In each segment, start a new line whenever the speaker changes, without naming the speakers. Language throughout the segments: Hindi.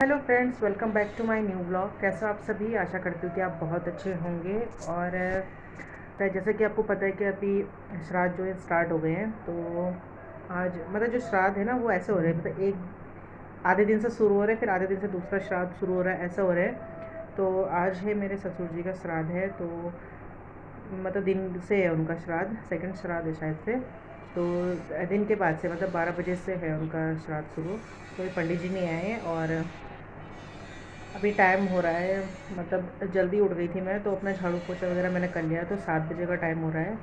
Hello friends, welcome back to my new blog. कैसे हो आप सभी? आशा करती हूँ कि आप बहुत अच्छे होंगे। और जैसा कि आपको पता है कि अभी श्राद्ध जो है स्टार्ट हो गए हैं। तो आज मतलब जो श्राद्ध है ना वो ऐसे हो रहे हैं, मतलब एक आधे दिन से शुरू हो रहे हैं, फिर आधे दिन से दूसरा श्राद्ध शुरू हो रहा है, ऐसा हो रहा है। तो आज है मेरे ससुर जी का श्राद्ध है, तो मतलब दिन से है उनका श्राद्ध, सेकंड श्राद्ध है शायद से। तो दिन के बाद से मतलब 12 बजे से है उनका श्राद्ध शुरू। तो ये पंडित जी नहीं आए हैं और अभी टाइम हो रहा है, मतलब जल्दी उठ गई थी मैं, तो अपना झाड़ू पोछा वगैरह मैंने कर लिया। तो 7 बजे का टाइम हो रहा है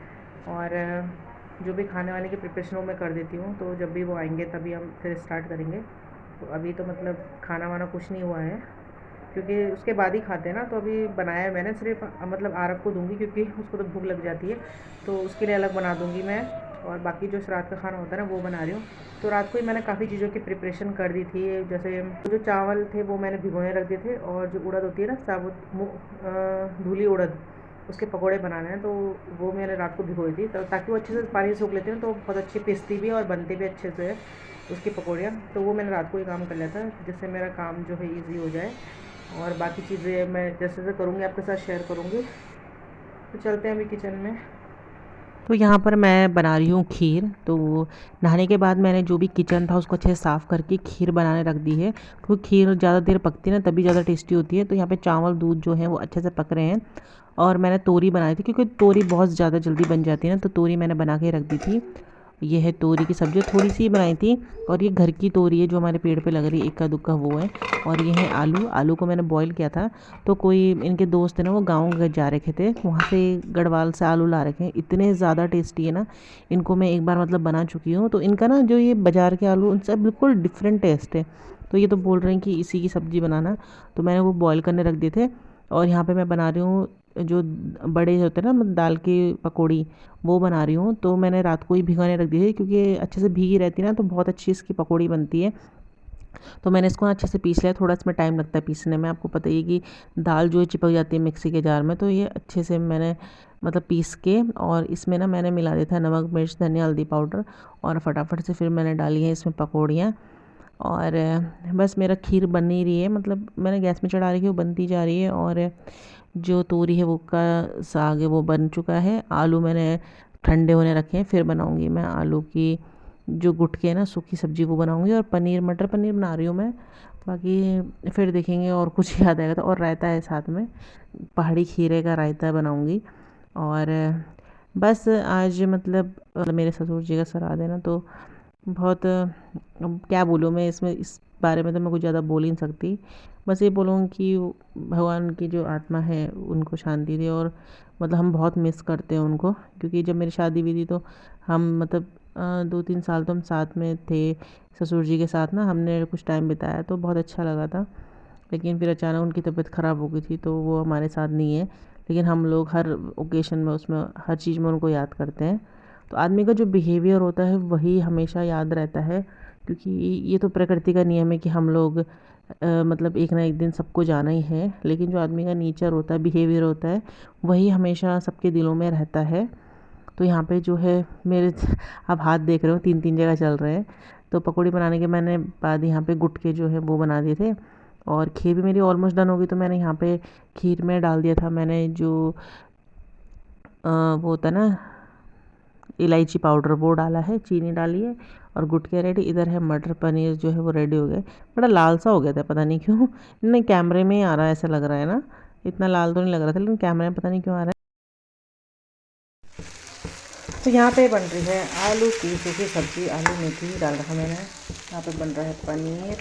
और जो भी खाने वाने की प्रिपरेशन वो मैं कर देती हूँ। तो जब भी वो आएंगे तभी हम फिर स्टार्ट करेंगे। तो अभी तो मतलब खाना वाना कुछ नहीं हुआ है, क्योंकि उसके बाद ही खाते हैं ना। तो अभी बनाया है मैंने सिर्फ मतलब आरब को दूंगी, क्योंकि उसको तो भूख लग जाती है, तो उसके लिए अलग बना दूंगी मैं। और बाकी जो श्राद्ध का खाना होता है ना वो बना रही हूँ। तो रात को ही मैंने काफ़ी चीज़ों की प्रिपरेशन कर दी थी। जैसे जो चावल थे वो मैंने भिगोने रख दिए थे, और जो उड़द होती है ना साबुत धुली उड़द, उसके पकोड़े बनाने हैं। तो वो मैंने रात को भिगोई थी, तो ताकि वो अच्छे से पानी सूख लेते हैं, तो बहुत अच्छी पिसती भी है और बनती भी अच्छे से है उसकी पकौड़ियाँ। तो वो मैंने रात को ही काम कर लिया था, जिससे मेरा काम जो है ईज़ी हो जाए। और बाकी चीज़ें मैं जैसे जैसे करूँगी आपके साथ शेयर करूँगी। तो चलते हैं अभी किचन में।
तो यहाँ पर मैं बना रही हूँ खीर। तो नहाने के बाद मैंने जो भी किचन था उसको अच्छे से साफ़ करके खीर बनाने रख दी है, क्योंकि खीर ज़्यादा देर पकती है ना तभी ज़्यादा टेस्टी होती है। तो यहाँ पे चावल दूध जो है वो अच्छे से पक रहे हैं। और मैंने तोरी बनाई थी, क्योंकि तोरी बहुत ज़्यादा जल्दी बन जाती है ना, तो तोरी मैंने बना के रख दी थी। ये है तोरी की सब्ज़ी, थोड़ी सी बनाई थी। और ये घर की तोरी है जो हमारे पेड़ पे लग रही है, इक्का दुक्का वो है। और ये है आलू। आलू को मैंने बॉईल किया था। तो कोई इनके दोस्त है ना, वो गाँव जा रखे थे, वहाँ से गढ़वाल से आलू ला रखे हैं, इतने ज़्यादा टेस्टी है ना। इनको मैं एक बार मतलब बना चुकी हूँ, तो इनका ना जो ये बाज़ार के आलू उनसे बिल्कुल डिफरेंट टेस्ट है। तो ये तो बोल रहे हैं कि इसी की सब्ज़ी बनाना। तो मैंने वो बॉईल करने रख दिए थे। और यहाँ पे मैं बना रही हूँ जो बड़े होते हैं ना, मतलब दाल की पकौड़ी, वो बना रही हूँ। तो मैंने रात को ही भिगोने रख दी थी, क्योंकि अच्छे से भीगी रहती है ना तो बहुत अच्छी इसकी पकौड़ी बनती है। तो मैंने इसको अच्छे से पीस लिया। थोड़ा इसमें टाइम लगता है पीसने में, आपको पता ही है कि दाल जो है चिपक जाती है मिक्सी के जार में। तो ये अच्छे से मैंने मतलब पीस के, और इसमें ना मैंने मिला दिया था नमक मिर्च धनिया हल्दी पाउडर। और फटाफट से फिर मैंने डाली है इसमें पकौड़ियाँ। और बस मेरा खीर बन ही रही है, मतलब मैंने गैस में चढ़ा रखी है, वो बनती जा रही है। और जो तोरी है वो का साग है वो बन चुका है। आलू मैंने ठंडे होने रखे हैं, फिर बनाऊंगी मैं आलू की जो गुटके है ना सूखी सब्जी वो बनाऊंगी। और पनीर मटर पनीर बना रही हूँ मैं। बाकी फिर देखेंगे और कुछ याद आएगा तो। और रायता है साथ में, पहाड़ी खीरे का रायता बनाऊंगी। और बस आज मतलब मेरे ससुर जी का श्राद्ध है ना, तो बहुत अब क्या बोलूँ मैं इसमें, इस बारे में तो मैं कुछ ज़्यादा बोल ही नहीं सकती। बस ये बोलूँगी कि भगवान की जो आत्मा है उनको शांति दे। और मतलब हम बहुत मिस करते हैं उनको, क्योंकि जब मेरी शादी हुई थी तो हम मतलब 2-3 साल तो हम साथ में थे ससुर जी के साथ ना, हमने कुछ टाइम बिताया तो बहुत अच्छा लगा था। लेकिन फिर अचानक उनकी तबीयत ख़राब हो गई थी, तो वो हमारे साथ नहीं है। लेकिन हम लोग हर ओकेशन में उसमें हर चीज़ में उनको याद करते हैं। तो आदमी का जो बिहेवियर होता है वही हमेशा याद रहता है, क्योंकि ये तो प्रकृति का नियम है कि हम लोग मतलब एक ना एक दिन सबको जाना ही है। लेकिन जो आदमी का नेचर होता है बिहेवियर होता है वही हमेशा सबके दिलों में रहता है। तो यहाँ पे जो है मेरे आप हाथ देख रहे हो 3-3 जगह चल रहे हैं। तो पकौड़ी बनाने के मैंने बाद यहाँ पे गुटके जो है वो बना दिए थे। और खीर भी मेरी ऑलमोस्ट डन हो गई, तो मैंने यहाँ पे खीर में डाल दिया था मैंने जो वो होता है ना इलायची पाउडर, वो डाला है, चीनी डाली है। और गुटके रेडी। इधर है मटर पनीर जो है वो रेडी हो गया। बड़ा लाल सा हो गया था पता नहीं क्यों। नहीं, कैमरे में ही आ रहा है ऐसा लग रहा है ना, इतना लाल तो नहीं लग रहा था, लेकिन कैमरे में पता नहीं क्यों आ रहा है।
तो यहाँ पे बन रही है आलू की सूखी सब्ज़ी, आलू मेथी डाल रखा मैंने। यहाँ पे बन रहा है पनीर,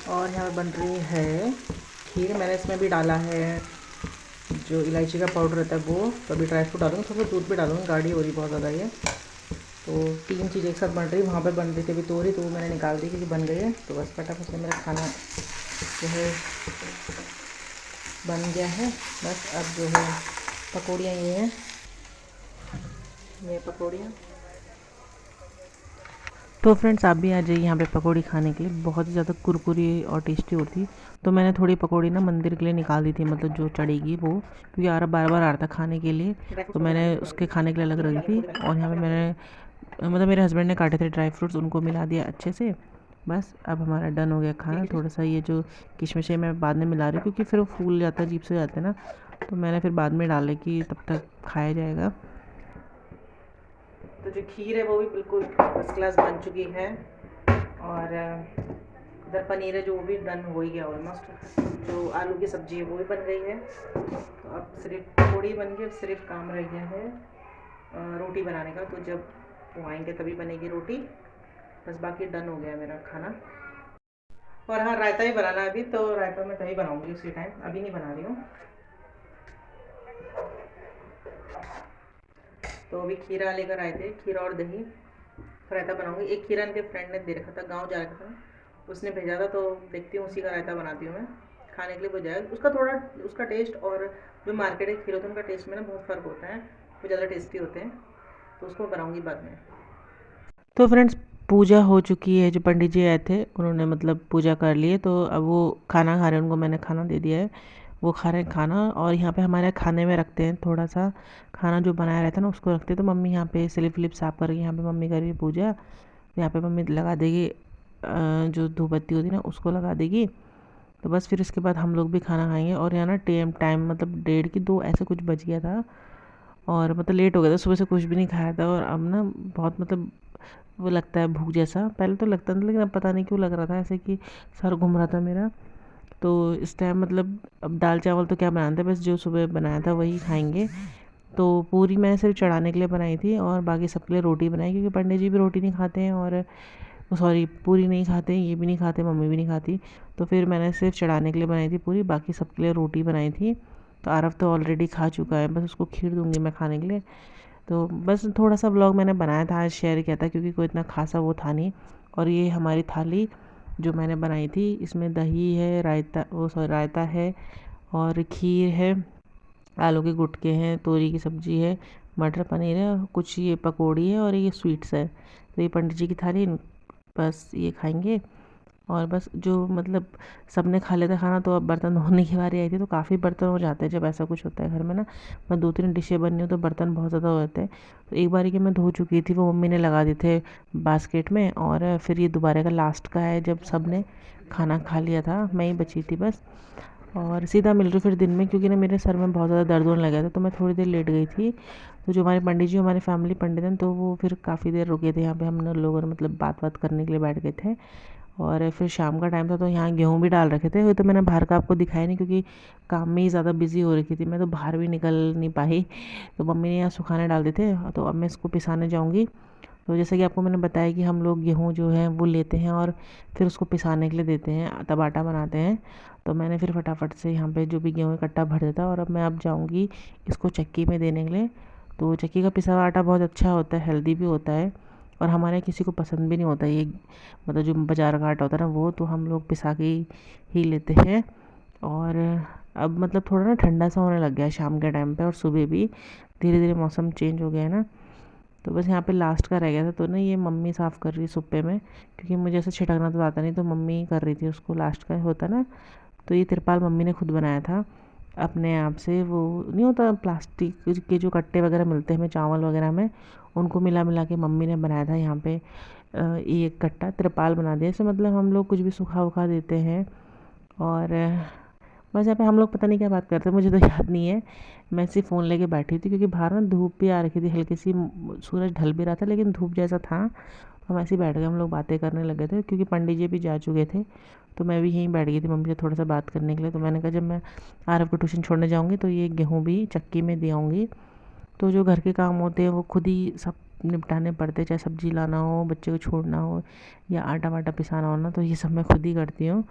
और यहाँ पे बन रही है खीर। मैंने इसमें भी डाला है जो इलायची का पाउडर रहता है वो। तो अभी ड्राई फ्रूट डालूँगी, थोड़ा सा दूध भी डालूँगी, गाढ़ी हो रही बहुत ज़्यादा ये। तो 3 चीज़ एक साथ बन रही है। वहाँ पे बन रही थी अभी तोरी, तो वो मैंने निकाल दी क्योंकि बन गई है। तो बस फटाफट से मेरा खाना जो है बन गया है। बस अब जो है पकौड़ियाँ ये हैं, ये पकौड़ियाँ।
तो फ्रेंड्स आप भी आ जाइए यहाँ पे पकौड़ी खाने के लिए, बहुत ही ज़्यादा कुरकुरी और टेस्टी होती है। तो मैंने थोड़ी पकौड़ी ना मंदिर के लिए निकाल दी थी, मतलब जो चढ़ेगी वो, क्योंकि यार बार बार आ रहा था खाने के लिए।
ड्राई फ्रूट्स
तो
वगैरह
मैंने
डाल दो,
उसके खाने के लिए अलग रखी
मसाले
थी।
थोड़े डाल
और यहाँ पे
दो।
मैंने मतलब मेरे हस्बैंड ने काटे थे ड्राई फ्रूट्स, उनको मिला दिया अच्छे से। बस अब हमारा डन हो गया खाना। थोड़ा सा ये जो किशमिशें मैं बाद में मिला रही हूँ क्योंकि फिर वो फूल जाता है, अजीब से जाते हैं ना, तो मैंने फिर बाद में डाले कि तब तक खाया जाएगा।
तो जो खीर है वो भी बिल्कुल फर्स्ट क्लास बन चुकी है, और इधर पनीर है जो वो भी डन हो ही गया ऑलमोस्ट। जो आलू की सब्ज़ी है वो भी बन गई है, तो अब सिर्फ पकौड़ी बन गई, सिर्फ काम रह गया है रोटी बनाने का। तो जब वो आएंगे तभी बनेगी रोटी, बस बाकी डन हो गया मेरा खाना। और हाँ, रायता ही बनाना है अभी, तो रायता मैं तभी बनाऊंगी उसी टाइम, अभी नहीं बना रही हूँ। तो अभी खीरा लेकर आए थे, खीरा और दही, रायता बनाऊंगी। एक खीरा इनके फ्रेंड ने दे रखा था, गांव जा रखा था, उसने भेजा था, तो देखती हूँ उसी का रायता बनाती हूँ मैं, खाने के लिए हो जाएगा। उसका थोड़ा उसका टेस्ट और जो मार्केट के खीरे होते हैं उनका टेस्ट में ना बहुत फ़र्क होता है, वो ज़्यादा टेस्टी होते हैं, तो उसको बनाऊँगी बाद में।
तो फ्रेंड्स, पूजा हो चुकी है। जो पंडित जी आए थे उन्होंने मतलब पूजा कर ली है, तो अब वो खाना खा रहे हैं। उनको मैंने खाना दे दिया है, वो खा रहे हैं खाना। और यहाँ पे हमारे खाने में रखते हैं थोड़ा सा खाना जो बनाया रहता है ना, उसको रखते हैं। तो मम्मी यहाँ पे स्लिप विलिप साफ़ कर रही है, यहाँ पे मम्मी कर रही है पूजा। यहाँ पे मम्मी लगा देगी जो धूप बत्ती होती है ना, उसको लगा देगी। तो बस फिर इसके बाद हम लोग भी खाना खाएंगे। और यहाँ ना टाइम टाइम मतलब 1:30 की 2 ऐसे कुछ बज गया था, और मतलब लेट हो गया था, सुबह से कुछ भी नहीं खाया था। और अब ना बहुत मतलब वो लगता है भूख जैसा, पहले तो लगता था लेकिन अब पता नहीं क्यों लग रहा था ऐसे कि सर घूम रहा था मेरा। तो इस टाइम मतलब अब दाल चावल तो क्या बनाना था, बस जो सुबह बनाया था वही खाएंगे। तो पूरी मैं सिर्फ चढ़ाने के लिए बनाई थी, और बाकी सबके लिए रोटी बनाई, क्योंकि पंडित जी भी रोटी नहीं खाते हैं, और सॉरी पूरी नहीं खाते हैं, ये भी नहीं खाते, मम्मी भी नहीं खाती। तो फिर मैंने सिर्फ चढ़ाने के लिए बनाई थी पूरी, बाकी सबके लिए रोटी बनाई थी। तो आरव तो ऑलरेडी खा चुका है, बस उसको खीर दूंगी मैं खाने के लिए। तो बस थोड़ा सा व्लॉग मैंने बनाया था, आज शेयर किया था, क्योंकि कोई इतना खासा वो था नहीं। और ये हमारी थाली जो मैंने बनाई थी, इसमें दही है, रायता वो सॉरी रायता है, और खीर है, आलू के गुटके हैं, तोरी की सब्ज़ी है, मटर पनीर है, और कुछ ये पकौड़ी है, और ये स्वीट्स है। तो ये पंडित जी की थाली, बस ये खाएंगे। और बस जो मतलब सबने खा लिया था खाना, तो अब बर्तन धोने की बारी आई थी। तो काफ़ी बर्तन हो जाते हैं जब ऐसा कुछ होता है घर में ना, मैं 2-3 डिशें बननी हो तो बर्तन बहुत ज़्यादा हो जाते हैं। तो एक बारी की मैं धो चुकी थी, वो मम्मी ने लगा दिए थे बास्केट में। और फिर ये दोबारा का लास्ट का है, जब सब ने खाना खा लिया था, मैं ही बची थी बस। और सीधा मिल रही फिर दिन में, क्योंकि ना मेरे सर में बहुत ज़्यादा दर्द होने लगा था, तो मैं थोड़ी देर लेट गई थी। तो जो हमारे पंडित जी, हमारे फैमिली पंडित हैं, तो वो फिर काफ़ी देर रुके थे यहाँ पे, हम लोग मतलब बात बात करने के लिए बैठ गए थे। और फिर शाम का टाइम था, तो यहाँ गेहूँ भी डाल रखे थे। वो तो मैंने बाहर का आपको दिखाया नहीं, क्योंकि काम में ही ज़्यादा बिजी हो रखी थी मैं, तो बाहर भी निकल नहीं पाई। तो मम्मी ने यहाँ सुखाने डाल दिए थे, तो अब मैं इसको पिसाने जाऊँगी। तो जैसे कि आपको मैंने बताया कि हम लोग गेहूँ जो है वो लेते हैं, और फिर उसको पिसाने के लिए देते हैं, तब आटा बनाते हैं। तो मैंने फिर फटाफट से यहाँ पे जो भी गेहूँ इकट्ठा भर देता, और अब मैं जाऊँगी इसको चक्की में देने के लिए। तो चक्की का पिसा हुआ आटा बहुत अच्छा होता है, हेल्दी भी होता है, और हमारे किसी को पसंद भी नहीं होता ये, मतलब जो बाज़ार का आटा होता है ना वो, तो हम लोग पिसा के ही लेते हैं। और अब मतलब थोड़ा ना ठंडा सा होने लग गया है शाम के टाइम पे, और सुबह भी धीरे धीरे मौसम चेंज हो गया है ना। तो बस यहाँ पे लास्ट का रह गया था, तो ना ये मम्मी साफ़ कर रही सुप्पे में, क्योंकि मुझे ऐसे छिटकना तो आता नहीं, तो मम्मी कर रही थी उसको, लास्ट का होता ना। तो ये तिरपाल मम्मी ने खुद बनाया था अपने आप से, वो नहीं होता प्लास्टिक के जो कट्टे वगैरह मिलते हैं हमें चावल वगैरह में, उनको मिला मिला के मम्मी ने बनाया था यहाँ पे। एक कट्टा तिरपाल बना दिया, ऐसे मतलब हम लोग कुछ भी सूखा उखा देते हैं। और बस यहाँ पे हम लोग पता नहीं क्या बात करते, मुझे तो याद नहीं है। मैं ऐसे फ़ोन लेके बैठी थी, क्योंकि बाहर ना धूप भी आ रखी थी हल्की सी, सूरज ढल भी रहा था लेकिन धूप जैसा था। तो हम ऐसे ही बैठ गए, हम लोग बातें करने लगे थे, क्योंकि पंडित जी भी जा चुके थे। तो मैं भी यहीं बैठ गई थी मम्मी से थोड़ा सा बात करने के लिए। तो मैंने कहा जब मैं आरव को ट्यूशन छोड़ने जाऊँगी तो ये गेहूँ भी चक्की में दे आऊँगी। तो जो घर के काम होते हैं वो खुद ही सब निपटाने पड़ते हैं, चाहे सब्ज़ी लाना हो, बच्चे को छोड़ना हो, या आटा वाटा पिसाना हो ना, तो ये सब मैं खुद ही करती हूँ।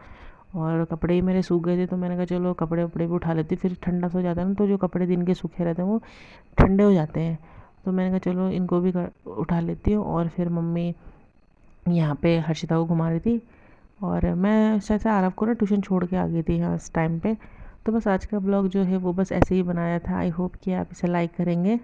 और कपड़े ही मेरे सूख गए थे, तो मैंने कहा चलो कपड़े वपड़े भी उठा लेती, फिर ठंडा सा हो जाता है ना, तो जो कपड़े दिन के सूखे रहते हैं वो ठंडे हो जाते हैं। तो मैंने कहा चलो इनको भी उठा लेती हूँ। और फिर मम्मी यहाँ पे हर्षिता को घुमा रही थी, और मैं शायद से आरव को ना ट्यूशन छोड़ के आ गई थी यहाँ इस टाइम पे। तो बस आज का ब्लॉग जो है वो बस ऐसे ही बनाया था। आई होप कि आप इसे लाइक करेंगे।